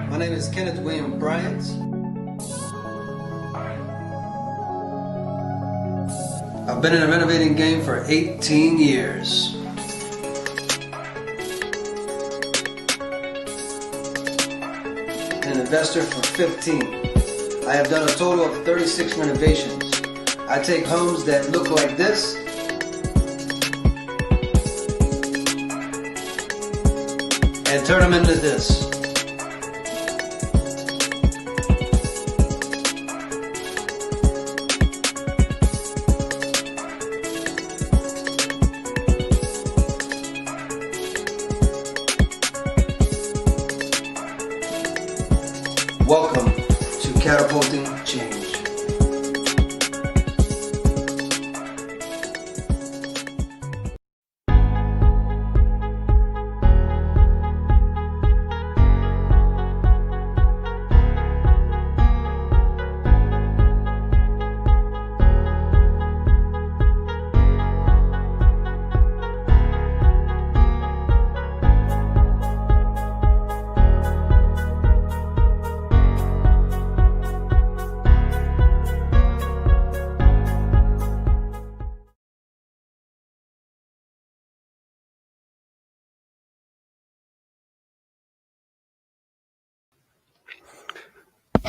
My name is Kenneth William Bryant. I've been in the renovating game for 18 years. An investor for 15. I have done a total of 36 renovations. I take homes that look like this and turn them into this. Welcome to Catapulting Change.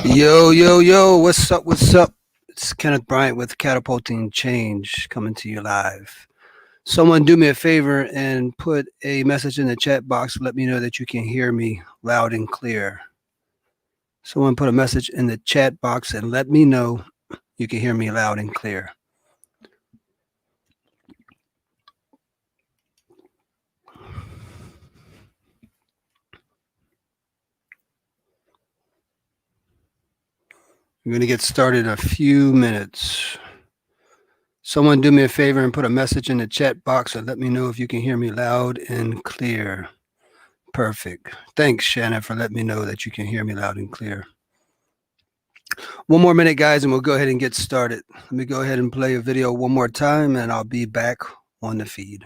Yo, what's up? It's Kenneth Bryant with Catapulting Change coming to you live. Someone do me a favor and put a message in the chat box. Let me know that you can hear me loud and clear. Someone put a message in the chat box and let me know you can hear me loud and clear. I'm going to get started in a few minutes. Someone do me a favor and put a message in the chat box and let me know if you can hear me loud and clear. Perfect. Thanks, Shannon, for letting me know that you can hear me loud and clear. One more minute, guys, and we'll go ahead and get started. Let me go ahead and play a video one more time, and I'll be back on the feed.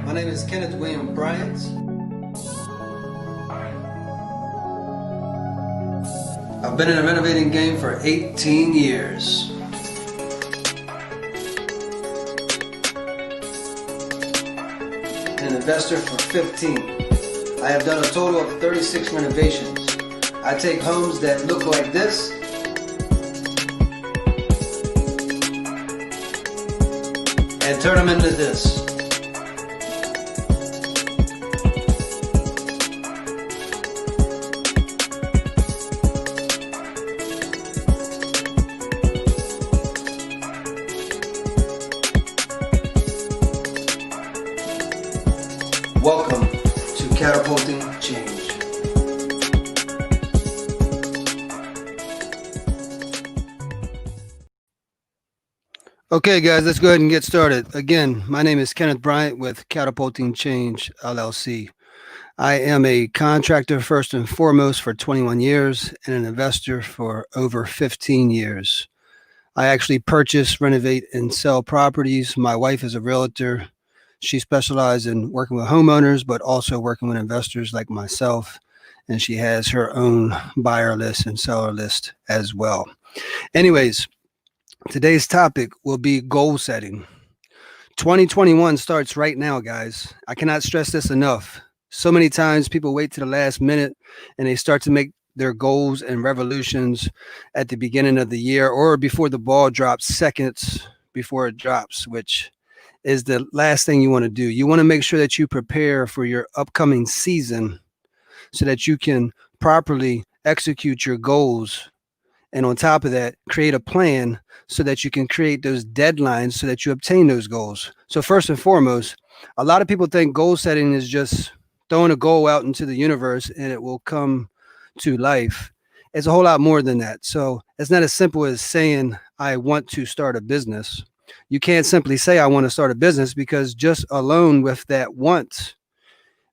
My name is Kenneth William Bryant. I've been in the renovating game for 18 years. An investor for 15. I have done a total of 36 renovations. I take homes that look like this and turn them into this. Welcome to Catapulting Change. Okay, guys, let's go ahead and get started. Again, my name is Kenneth Bryant with Catapulting Change, LLC. I am a contractor first and foremost for 21 years and an investor for over 15 years. I actually purchase, renovate, and sell properties. My wife is a realtor. She specializes in working with homeowners, but also working with investors like myself. And she has her own buyer list and seller list as well. Anyways, today's topic will be goal setting. 2021 starts right now, guys. I cannot stress this enough. So many times people wait to the last minute and they start to make their goals and revolutions at the beginning of the year or before the ball drops, seconds before it drops, which is the last thing you want to do. You want to make sure that you prepare for your upcoming season so that you can properly execute your goals. And on top of that, create a plan so that you can create those deadlines so that you obtain those goals. So first and foremost, a lot of people think goal setting is just throwing a goal out into the universe and it will come to life. It's a whole lot more than that. So it's not as simple as saying, I want to start a business. You can't simply say, I want to start a business, because just alone with that want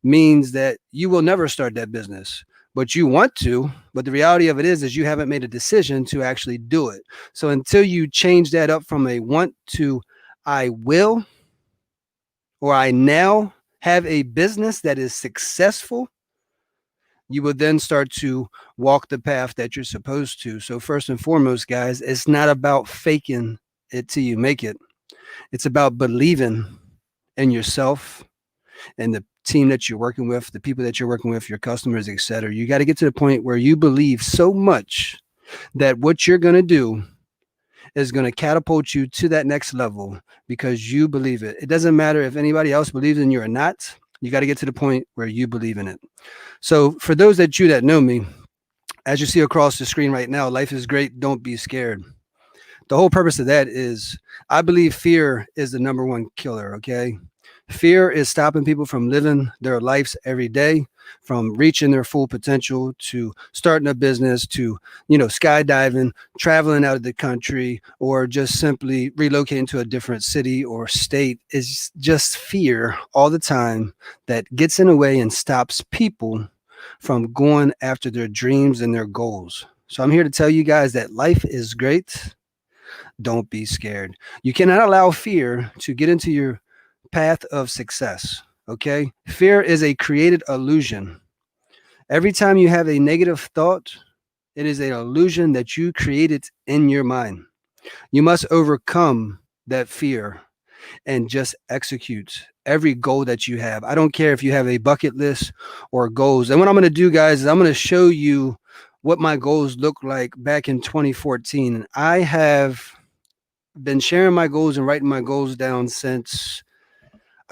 means that you will never start that business, but you want to. But the reality of it is you haven't made a decision to actually do it. So until you change that up from a want to I will, or I now have a business that is successful, you will then start to walk the path that you're supposed to. So, first and foremost, guys, it's not about faking it till you make it. It's about believing in yourself and the team that you're working with, the people that you're working with, your customers, etc. You got to get to the point where you believe so much that what you're going to do is going to catapult you to that next level because you believe it. It doesn't matter if anybody else believes in you or not. You got to get to the point where you believe in it. So, for those that know me, as you see across the screen right now, life is great. Don't be scared. The whole purpose of that is I believe fear is the number one killer. Okay. Fear is stopping people from living their lives every day, from reaching their full potential to starting a business to, skydiving, traveling out of the country, or just simply relocating to a different city or state. Is just fear all the time that gets in the way and stops people from going after their dreams and their goals. So I'm here to tell you guys that life is great. Don't be scared. You cannot allow fear to get into your path of success. Okay? Fear is a created illusion. Every time you have a negative thought, it is an illusion that you created in your mind. You must overcome that fear and just execute every goal that you have. I don't care if you have a bucket list or goals. And what I'm going to do, guys, is I'm going to show you what my goals look like back in 2014. I have been sharing my goals and writing my goals down since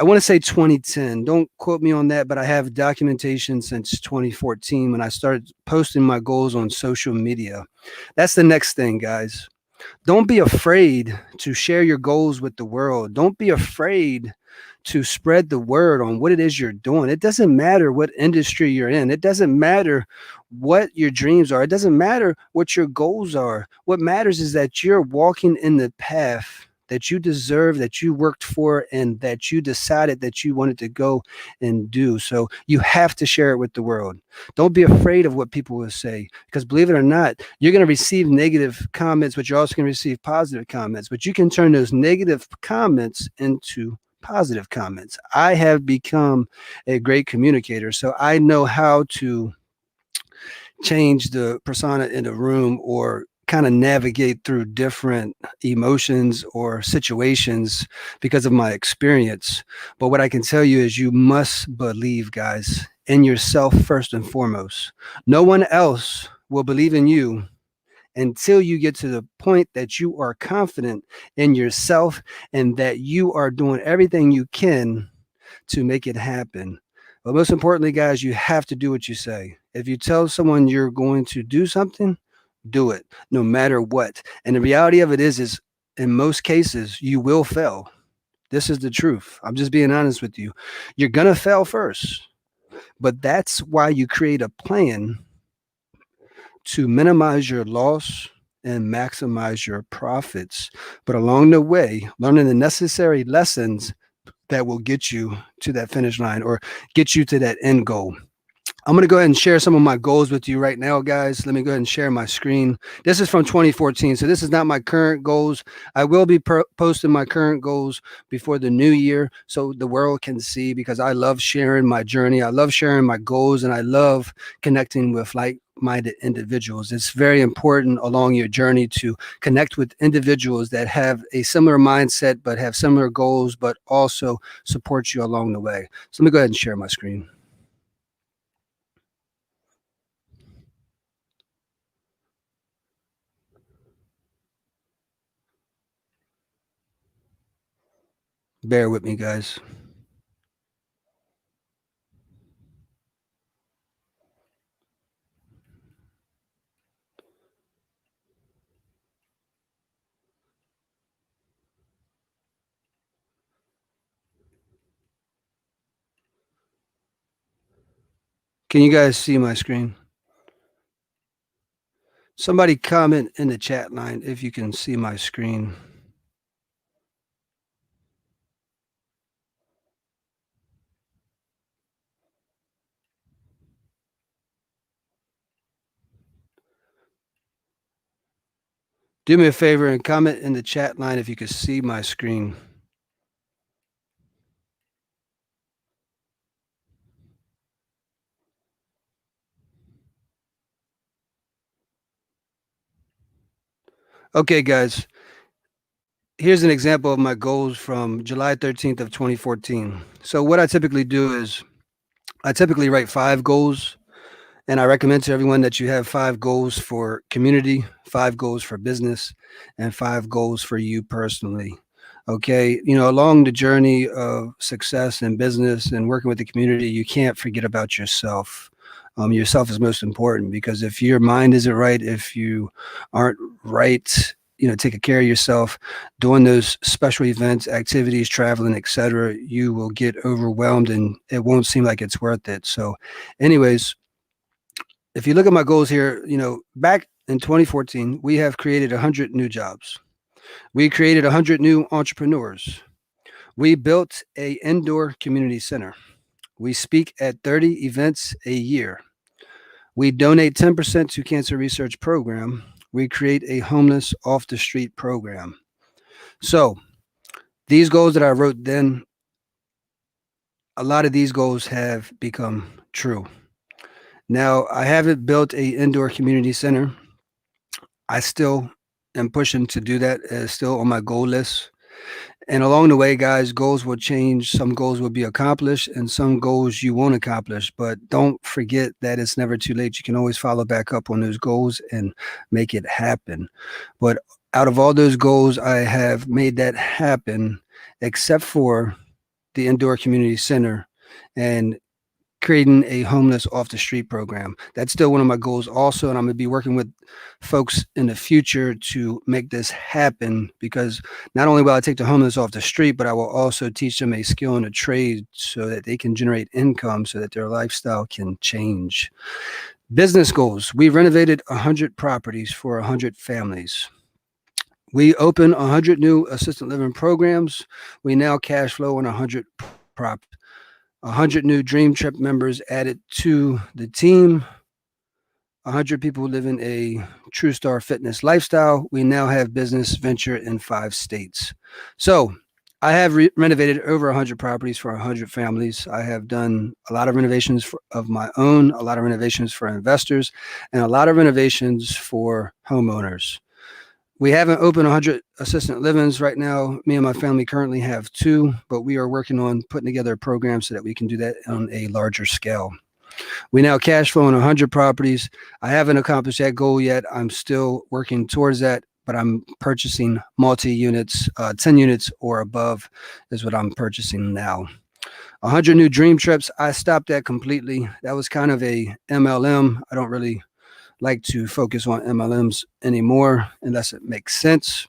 I want to say 2010. Don't quote me on that, but I have documentation since 2014 when I started posting my goals on social media. That's the next thing, guys. Don't be afraid to share your goals with the world. Don't be afraid to spread the word on what it is you're doing. It doesn't matter what industry you're in. It doesn't matter what your dreams are. It doesn't matter what your goals are. What matters is that you're walking in the path that you deserve, that you worked for, and that you decided that you wanted to go and do. So you have to share it with the world. Don't be afraid of what people will say, because believe it or not, you're going to receive negative comments, but you're also going to receive positive comments. But you can turn those negative comments into positive comments. I have become a great communicator, so I know how to change the persona in the room or kind of navigate through different emotions or situations because of my experience. But what I can tell you is you must believe, guys, in yourself first and foremost. No one else will believe in you until you get to the point that you are confident in yourself and that you are doing everything you can to make it happen. But most importantly, guys, you have to do what you say. If you tell someone you're going to do something, do it no matter what. And the reality of it is in most cases, you will fail. This is the truth. I'm just being honest with you. You're going to fail first, but that's why you create a plan to minimize your loss and maximize your profits. But along the way, learning the necessary lessons that will get you to that finish line or get you to that end goal. I'm going to go ahead and share some of my goals with you right now, guys. Let me go ahead and share my screen. This is from 2014, so this is not my current goals. I will be posting my current goals before the new year so the world can see, because I love sharing my journey. I love sharing my goals, and I love connecting with like-minded individuals. It's very important along your journey to connect with individuals that have a similar mindset, but have similar goals, but also support you along the way. So let me go ahead and share my screen. Bear with me, guys. Can you guys see my screen? Somebody comment in the chat line if you can see my screen. Do me a favor and comment in the chat line if you could see my screen. Okay, guys. Here's an example of my goals from July 13th of 2014. So what I typically do is I typically write 5 goals, and I recommend to everyone that you have 5 goals for community, 5 goals for business, and 5 goals for you personally. Okay, along the journey of success in business and working with the community, you can't forget about yourself. Yourself is most important, because if your mind isn't right, if you aren't right, taking care of yourself, doing those special events, activities, traveling, etc., you will get overwhelmed and it won't seem like it's worth it. So, anyways, if you look at my goals here, back in 2014, we have created 100 new jobs. We created 100 new entrepreneurs. We built a indoor community center. We speak at 30 events a year. We donate 10% to cancer research program. We create a homeless off the street program. So these goals that I wrote then, a lot of these goals have become true. Now, I haven't built a indoor community center. I still am pushing to do that. It's still on my goal list. And along the way, guys, goals will change. Some goals will be accomplished and some goals you won't accomplish. But don't forget that it's never too late. You can always follow back up on those goals and make it happen. But out of all those goals, I have made that happen, except for the indoor community center and creating a homeless off the street program. That's still one of my goals also, and I'm going to be working with folks in the future to make this happen, because not only will I take the homeless off the street, but I will also teach them a skill and a trade so that they can generate income so that their lifestyle can change. Business goals. We renovated 100 properties for 100 families. We opened 100 new assisted living programs. We now cash flow on 100 properties. 100 new Dream Trip members added to the team. 100 people living a True Star Fitness lifestyle. We now have business venture in 5 states. So I have renovated over 100 properties for 100 families. I have done a lot of renovations of my own, a lot of renovations for investors, and a lot of renovations for homeowners. We haven't opened 100 assistant livings right now. Me and my family currently have 2, but we are working on putting together a program so that we can do that on a larger scale. We now cash flow on 100 properties. I haven't accomplished that goal yet. I'm still working towards that, but I'm purchasing multi-units, 10 units or above is what I'm purchasing now. 100 new Dream Trips. I stopped that completely. That was kind of a MLM. I don't really like to focus on MLMs anymore unless it makes sense.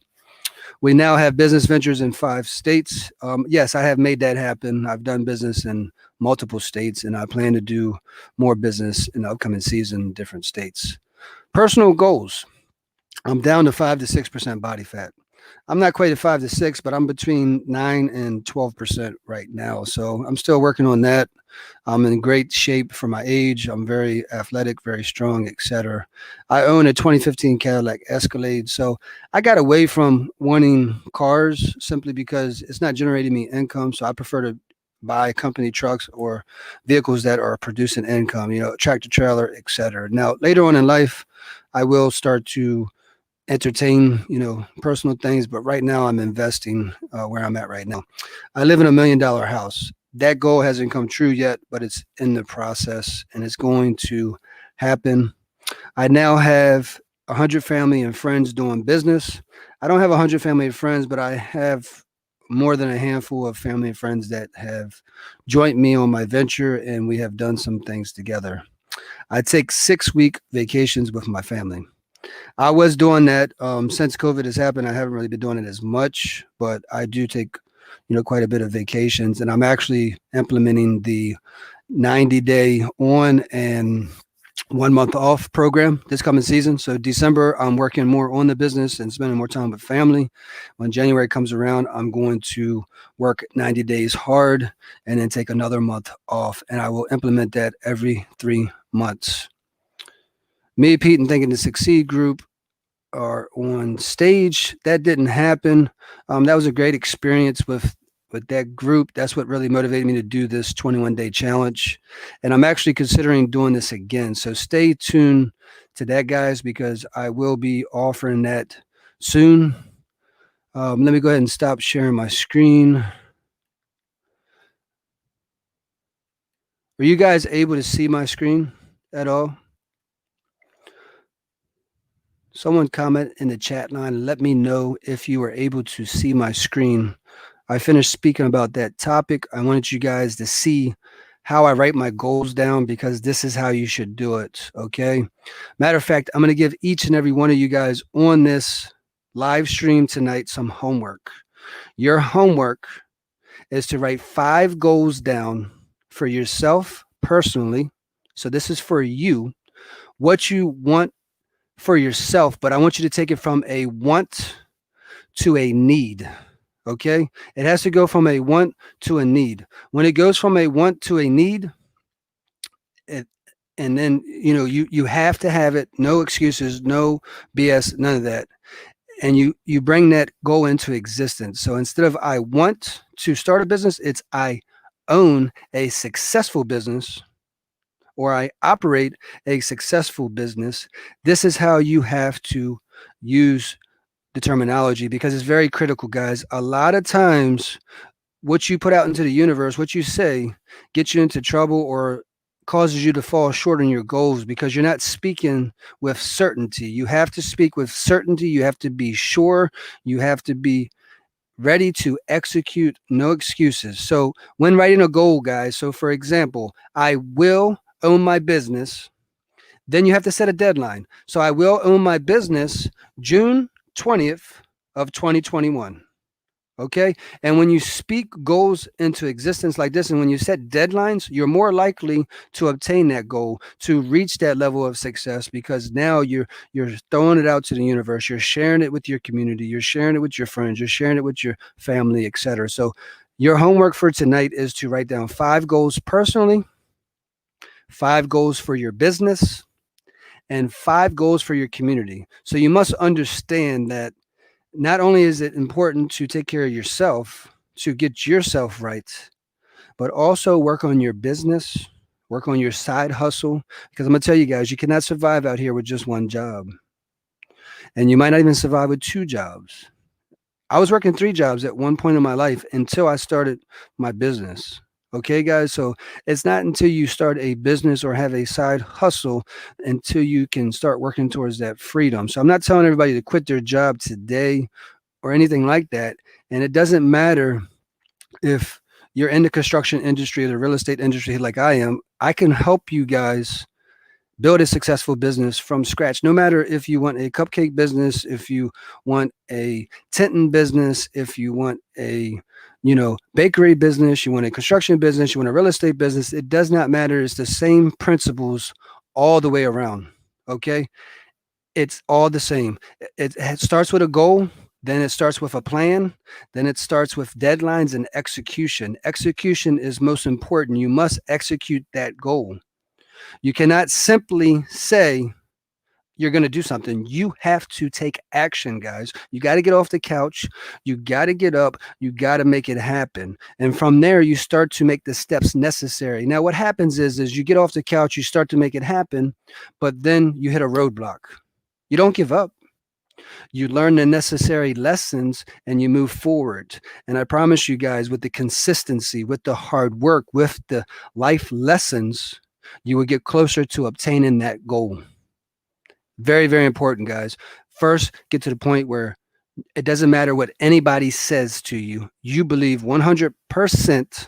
We now have business ventures in 5 states. Yes, I have made that happen. I've done business in multiple states, and I plan to do more business in the upcoming season in different states. Personal goals. I'm down to 5 to 6% body fat. I'm not quite at 5 to 6, but I'm between 9 and 12% right now. So I'm still working on that. I'm in great shape for my age. I'm very athletic, very strong, etc. I own a 2015 Cadillac Escalade. So I got away from wanting cars simply because it's not generating me income. So I prefer to buy company trucks or vehicles that are producing income, tractor trailer, etc. Now, later on in life, I will start to entertain, personal things. But right now I'm investing where I'm at right now. I live in $1 million house. That goal hasn't come true yet, but it's in the process and it's going to happen. I now have 100 family and friends doing business. I don't have 100 family and friends, but I have more than a handful of family and friends that have joined me on my venture, and we have done some things together. I take 6-week vacations with my family. I was doing that since COVID has happened. I haven't really been doing it as much, but I do take, quite a bit of vacations, and I'm actually implementing the 90-day on and 1 month off program this coming season. So December, I'm working more on the business and spending more time with family. When January comes around, I'm going to work 90 days hard and then take another month off, and I will implement that every 3 months. Me, Pete, and Thinking to Succeed group, are on stage. That didn't happen. That was a great experience with that group. That's what really motivated me to do this 21-day challenge. And I'm actually considering doing this again. So stay tuned to that, guys, because I will be offering that soon. Let me go ahead and stop sharing my screen. Are you guys able to see my screen at all? Someone comment in the chat line and let me know if you were able to see my screen. I finished speaking about that topic. I wanted you guys to see how I write my goals down because this is how you should do it, okay? Matter of fact, I'm going to give each and every one of you guys on this live stream tonight some homework. Your homework is to write 5 goals down for yourself personally. So this is for you, what you want for yourself, but I want you to take it from a want to a need. Okay, it has to go from a want to a need. When it goes from a want to a need, and then you have to have it. No excuses, no BS, none of that. And you bring that goal into existence. So instead of I want to start a business, it's I own a successful business, or I operate a successful business. This is how you have to use the terminology because it's very critical, guys. A lot of times, what you put out into the universe, what you say, gets you into trouble or causes you to fall short on your goals because you're not speaking with certainty. You have to speak with certainty. You have to be sure. You have to be ready to execute, no excuses. So when writing a goal, guys, so for example, I will own my business, then you have to set a deadline. So I will own my business June 20th of 2021. Okay. And when you speak goals into existence like this, and when you set deadlines, you're more likely to obtain that goal, to reach that level of success, because now you're throwing it out to the universe. You're sharing it with your community. You're sharing it with your friends. You're sharing it with your family, etc. So your homework for tonight is to write down 5 goals personally, 5 goals for your business, and 5 goals for your community. So you must understand that not only is it important to take care of yourself, to get yourself right, but also work on your business, work on your side hustle. Because I'm going to tell you guys, you cannot survive out here with just one job. And you might not even survive with 2 jobs. I was working 3 jobs at one point in my life until I started my business. Okay, guys. So it's not until you start a business or have a side hustle until you can start working towards that freedom. So I'm not telling everybody to quit their job today or anything like that. And it doesn't matter if you're in the construction industry or the real estate industry like I am. I can help you guys build a successful business from scratch. No matter if you want a cupcake business, if you want a tenting business, if you want a bakery business, you want a construction business, you want a real estate business, it does not matter. It's the same principles all the way around. Okay, it's all the same. It starts with a goal, then it starts with a plan, then it starts with deadlines and execution. Execution is most important. You must execute that goal. You cannot simply say you're going to do something. You have to take action, guys. You got to get off the couch. You got to get up. You got to make it happen. And from there, you start to make the steps necessary. Now, what happens is you get off the couch, you start to make it happen, but then you hit a roadblock. You don't give up. You learn the necessary lessons and you move forward. And I promise you guys, with the consistency, with the hard work, with the life lessons, you will get closer to obtaining that goal. Very, very important, guys. First, get to the point where it doesn't matter what anybody says to you. You believe 100%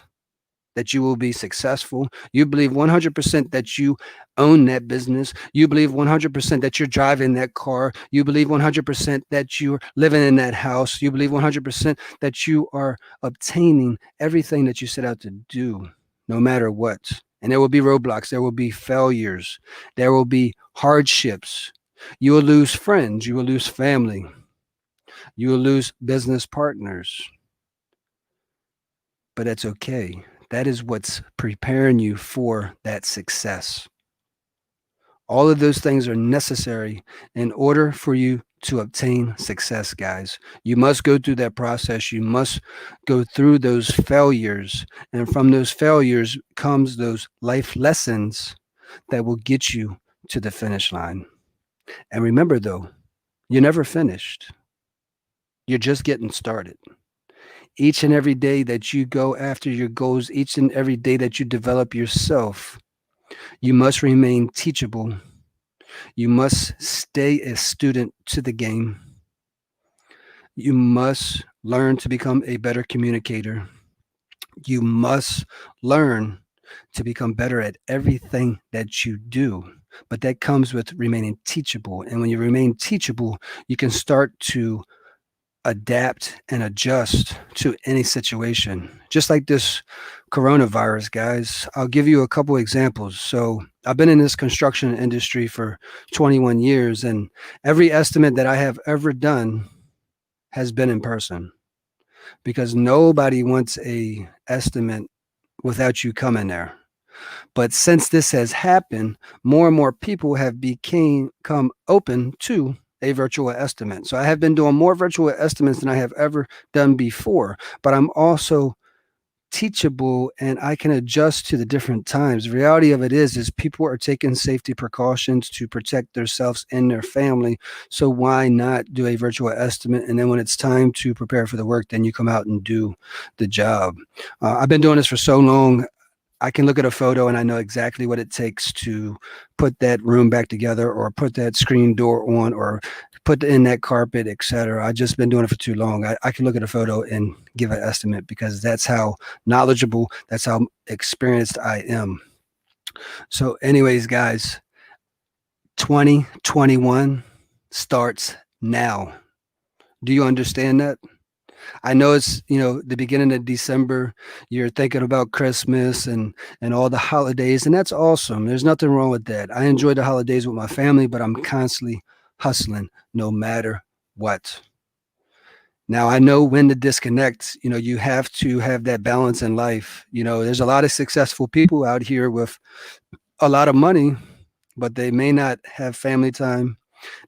that you will be successful. You believe 100% that you own that business. You believe 100% that you're driving that car. You believe 100% that you're living in that house. You believe 100% that you are obtaining everything that you set out to do, no matter what. And there will be roadblocks. There will be failures. There will be hardships. You will lose friends. You will lose family. You will lose business partners. But that's okay. That is what's preparing you for that success. All of those things are necessary in order for you to obtain success, guys. You must go through that process. You must go through those failures. And from those failures comes those life lessons that will get you to the finish line. And remember, though, you're never finished. You're just getting started. Each and every day that you go after your goals, each and every day that you develop yourself, you must remain teachable. You must stay a student to the game. You must learn to become a better communicator. You must learn to become better at everything that you do. But that comes with remaining teachable. And when you remain teachable, you can start to adapt and adjust to any situation. Just like this coronavirus, guys. I'll give you a couple examples. So I've been in this construction industry for 21 years, and every estimate that I have ever done has been in person because nobody wants a estimate without you coming there. But since this has happened, more and more people have become open to a virtual estimate. So I have been doing more virtual estimates than I have ever done before, but I'm also teachable and I can adjust to the different times. The reality of it is people are taking safety precautions to protect themselves and their family. So why not do a virtual estimate? And then when it's time to prepare for the work, then you come out and do the job. I've been doing this for so long. I can look at a photo and I know exactly what it takes to put that room back together or put that screen door on or put in that carpet, etc. I've just been doing it for too long. I can look at a photo and give an estimate because that's how knowledgeable, that's how experienced I am. So anyways, guys, 2021 starts now. Do you understand that? I know it's, the beginning of December, you're thinking about Christmas and all the holidays, and that's awesome. There's nothing wrong with that. I enjoy the holidays with my family, but I'm constantly hustling no matter what. Now I know when to disconnect. You have to have that balance in life. There's a lot of successful people out here with a lot of money, but they may not have family time.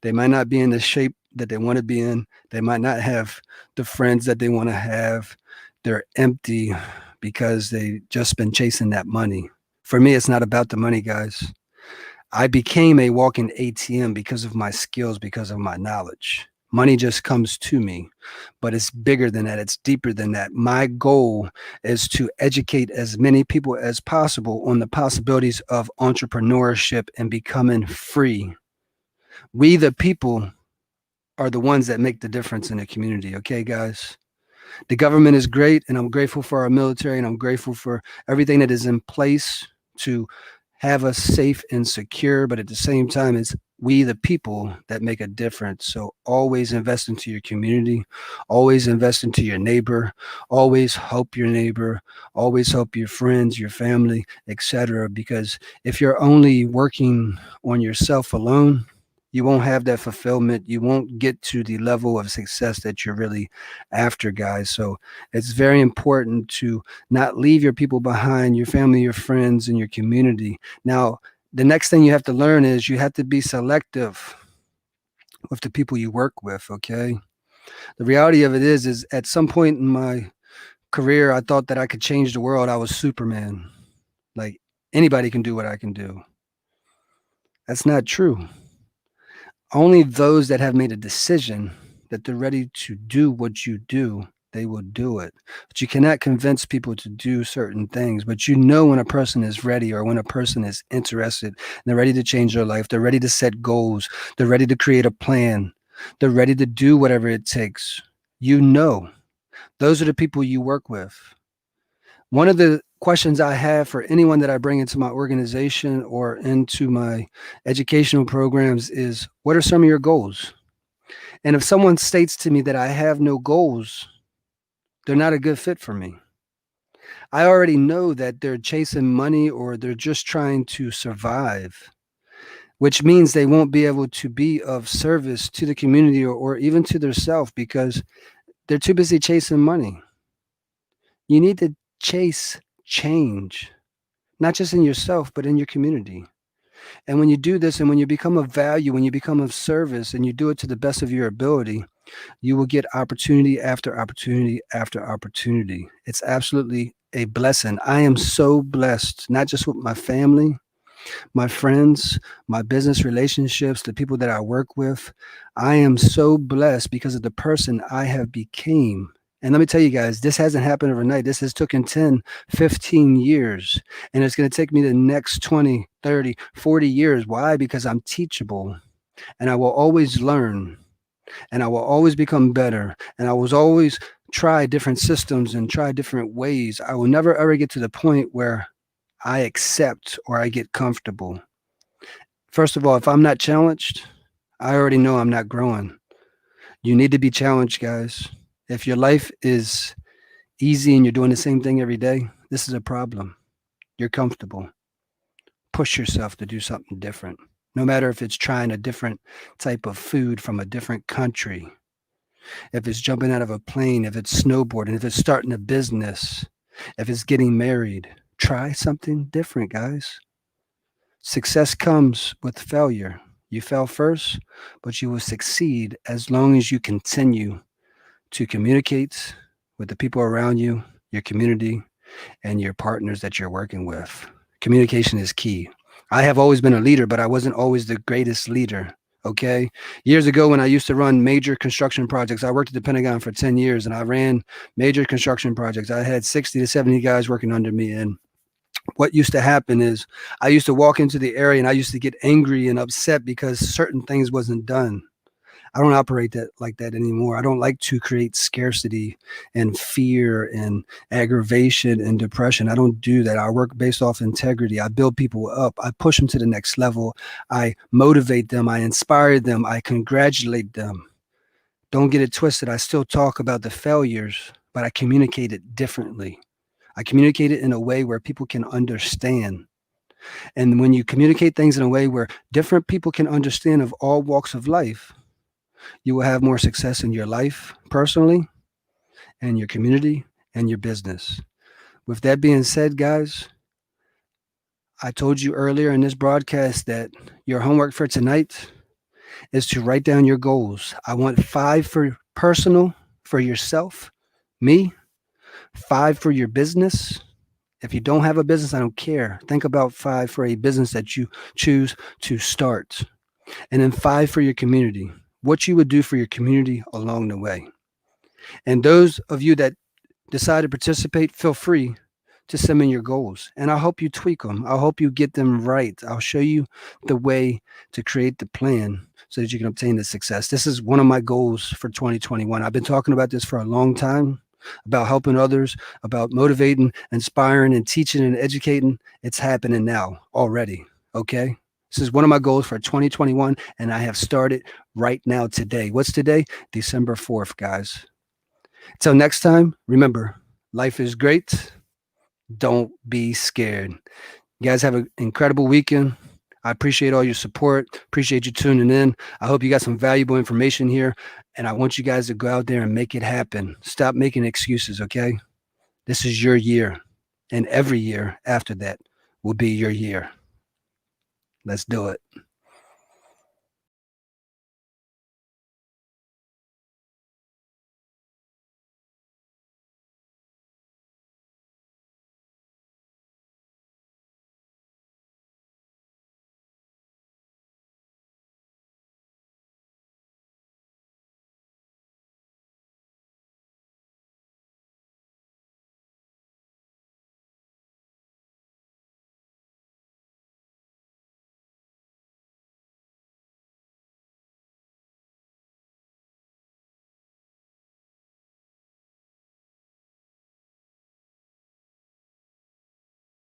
They might not be in the shape that they want to be in. They might not have the friends that they want to have. They're empty because they just been chasing that money. For me, it's not about the money, guys. I became a walking ATM because of my skills, because of my knowledge. Money just comes to me, but it's bigger than that. It's deeper than that. My goal is to educate as many people as possible on the possibilities of entrepreneurship and becoming free. We, the people, are the ones that make the difference in the community. Okay, guys? The government is great, and I'm grateful for our military, and I'm grateful for everything that is in place to have us safe and secure. But at the same time, it's we, the people, that make a difference. So always invest into your community, always invest into your neighbor, always help your neighbor, always help your friends, your family, etc. Because if you're only working on yourself alone, you won't have that fulfillment. You won't get to the level of success that you're really after, guys. So it's very important to not leave your people behind, your family, your friends, and your community. Now, the next thing you have to learn is you have to be selective with the people you work with, okay? The reality of it is at some point in my career, I thought that I could change the world. I was Superman. Like anybody can do what I can do. That's not true. Only those that have made a decision that they're ready to do what you do, they will do it. But you cannot convince people to do certain things. But you know when a person is ready or when a person is interested, they're ready to change their life, they're ready to set goals, they're ready to create a plan, they're ready to do whatever it takes. Those are the people you work with. One of the questions I have for anyone that I bring into my organization or into my educational programs is, what are some of your goals? And if someone states to me that I have no goals, they're not a good fit for me. I already know that they're chasing money or they're just trying to survive, which means they won't be able to be of service to the community or even to themselves because they're too busy chasing money. You need to chase change, not just in yourself, but in your community. And when you do this and when you become of value, when you become of service and you do it to the best of your ability, you will get opportunity after opportunity after opportunity. It's absolutely a blessing. I am so blessed, not just with my family, my friends, my business relationships, the people that I work with. I am so blessed because of the person I have became. And let me tell you guys, this hasn't happened overnight. This has taken 10, 15 years. And it's going to take me the next 20, 30, 40 years. Why? Because I'm teachable and I will always learn and I will always become better. And I will always try different systems and try different ways. I will never ever get to the point where I accept or I get comfortable. First of all, if I'm not challenged, I already know I'm not growing. You need to be challenged, guys. If your life is easy and you're doing the same thing every day, this is a problem. You're comfortable. Push yourself to do something different. No matter if it's trying a different type of food from a different country, if it's jumping out of a plane, if it's snowboarding, if it's starting a business, if it's getting married, try something different, guys. Success comes with failure. You fail first, but you will succeed as long as you continue to communicate with the people around you, your community, and your partners that you're working with. Communication is key. I have always been a leader, but I wasn't always the greatest leader. Okay. Years ago, when I used to run major construction projects, I worked at the Pentagon for 10 years and I ran major construction projects. I had 60 to 70 guys working under me. And what used to happen is I used to walk into the area and I used to get angry and upset because certain things wasn't done. I don't operate that like that anymore. I don't like to create scarcity and fear and aggravation and depression. I don't do that. I work based off integrity. I build people up. I push them to the next level. I motivate them. I inspire them. I congratulate them. Don't get it twisted. I still talk about the failures, but I communicate it differently. I communicate it in a way where people can understand. And when you communicate things in a way where different people can understand of all walks of life, you will have more success in your life personally and your community and your business. With that being said, guys, I told you earlier in this broadcast that your homework for tonight is to write down your goals. I want 5 for personal, for yourself, me, 5 for your business. If you don't have a business, I don't care. Think about 5 for a business that you choose to start. And then 5 for your community, what you would do for your community along the way. And those of you that decide to participate, feel free to send me your goals. And I'll help you tweak them. I'll help you get them right. I'll show you the way to create the plan so that you can obtain the success. This is one of my goals for 2021. I've been talking about this for a long time, about helping others, about motivating, inspiring, and teaching and educating. It's happening now already. Okay. This is one of my goals for 2021, and I have started right now today. What's today? December 4th, guys. Till next time, remember, life is great. Don't be scared. You guys have an incredible weekend. I appreciate all your support. Appreciate you tuning in. I hope you got some valuable information here. And I want you guys to go out there and make it happen. Stop making excuses, okay? This is your year. And every year after that will be your year. Let's do it.